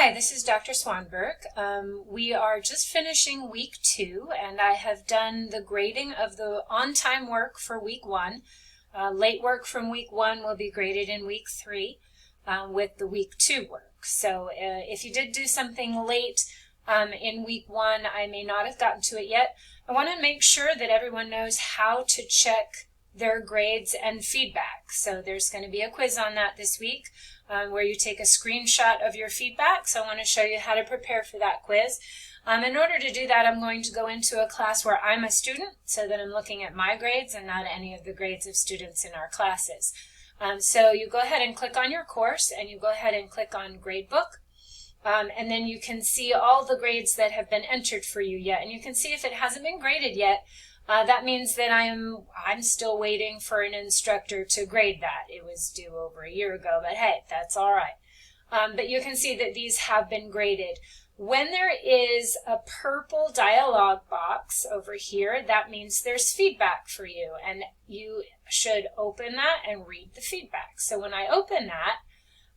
Hi, this is Dr. Swanberg. We are just finishing week 2, and I have done the grading of the on-time work for week 1. Late work from week 1 will be graded in week 3 with the week 2 work. So if you did do something late in week 1, I may not have gotten to it yet. I want to make sure that everyone knows how to check their grades and feedback. So there's going to be a quiz on that this week. Where you take a screenshot of your feedback. So I want to show you how to prepare for that quiz. In order to do that, I'm going to go into a class where I'm a student so that I'm looking at my grades and not any of the grades of students in our classes. So you go ahead and click on your course and you go ahead and click on Gradebook. And then you can see all the grades that have been entered for you yet. And you can see if it hasn't been graded yet, that means that I'm still waiting for an instructor to grade that. It was due over a year ago, but hey, that's all right. But you can see that these have been graded. When there is a purple dialog box over here, that means there's feedback for you, and you should open that and read the feedback. So when I open that,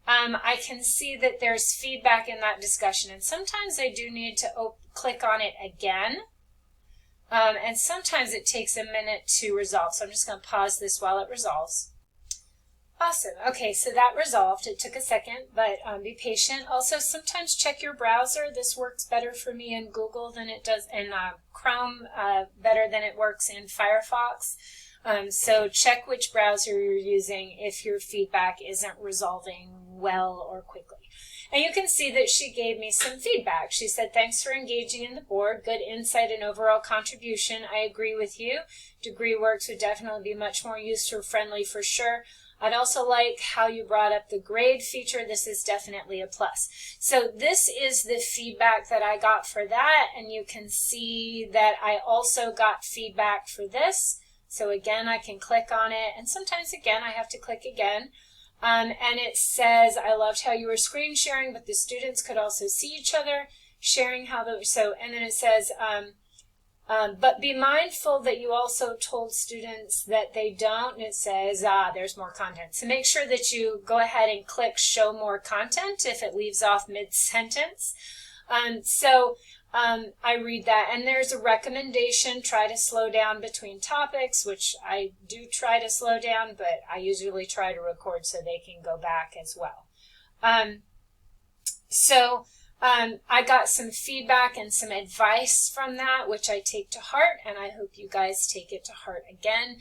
I can see that there's feedback in that discussion, and sometimes I do need to click on it again. And sometimes it takes a minute to resolve. So I'm just going to pause this while it resolves. Awesome. Okay, so that resolved. It took a second, but be patient. Also, sometimes check your browser. This works better for me in Google than it does in Chrome, better than it works in Firefox. So check which browser you're using if your feedback isn't resolving well or quickly. And you can see that she gave me some feedback. She said, thanks for engaging in the board. Good insight and overall contribution. I agree with you. Degree works would definitely be much more user-friendly for sure. I'd also like how you brought up the grade feature. This is definitely a plus. So this is the feedback that I got for that. And you can see that I also got feedback for this. So again, I can click on it. And sometimes, again, I have to click again. And it says, I loved how you were screen sharing, but the students could also see each other, sharing how the, so, and then it says, but be mindful that you also told students that they don't, and it says, there's more content. So make sure that you go ahead and click show more content if it leaves off mid-sentence. I read that, and there's a recommendation, try to slow down between topics, which I do try to slow down, but I usually try to record so they can go back as well. I got some feedback and some advice from that, which I take to heart, and I hope you guys take it to heart again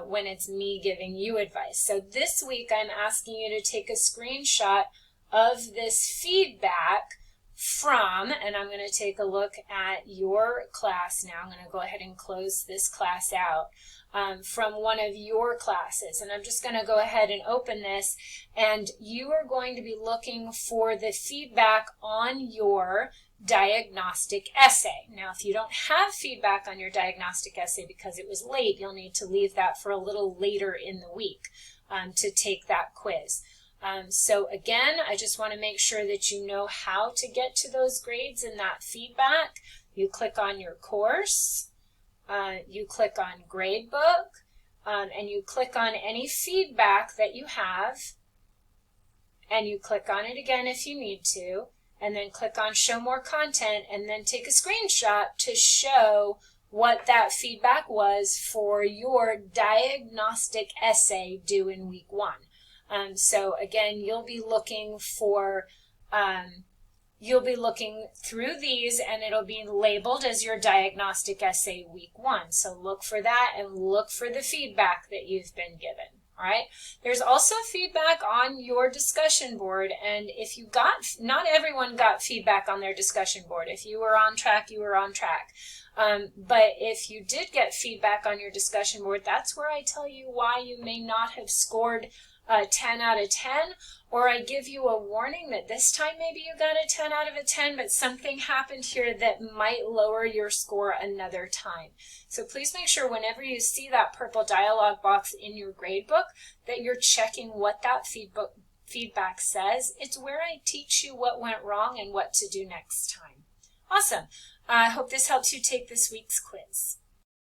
when it's me giving you advice. So this week I'm asking you to take a screenshot of this feedback from, and I'm going to take a look at your class now. I'm going to go ahead and close this class out from one of your classes. And I'm just going to go ahead and open this, and you are going to be looking for the feedback on your diagnostic essay. Now, if you don't have feedback on your diagnostic essay because it was late, you'll need to leave that for a little later in the week to take that quiz. So again, I just want to make sure that you know how to get to those grades and that feedback. You click on your course, you click on Gradebook, and you click on any feedback that you have, and you click on it again if you need to, and then click on show more content, and then take a screenshot to show what that feedback was for your diagnostic essay due in week 1. So again, you'll be looking for, you'll be looking through these, and it'll be labeled as your diagnostic essay week 1. So look for that and look for the feedback that you've been given. All right. There's also feedback on your discussion board, and if you got, not everyone got feedback on their discussion board. If you were on track, you were on track. But if you did get feedback on your discussion board, that's where I tell you why you may not have scored 10 out of 10, or I give you a warning that this time maybe you got a 10 out of a 10, but something happened here that might lower your score another time. So please make sure whenever you see that purple dialog box in your gradebook that you're checking what that feedback says. It's where I teach you what went wrong and what to do next time. Awesome. I hope this helps you take this week's quiz.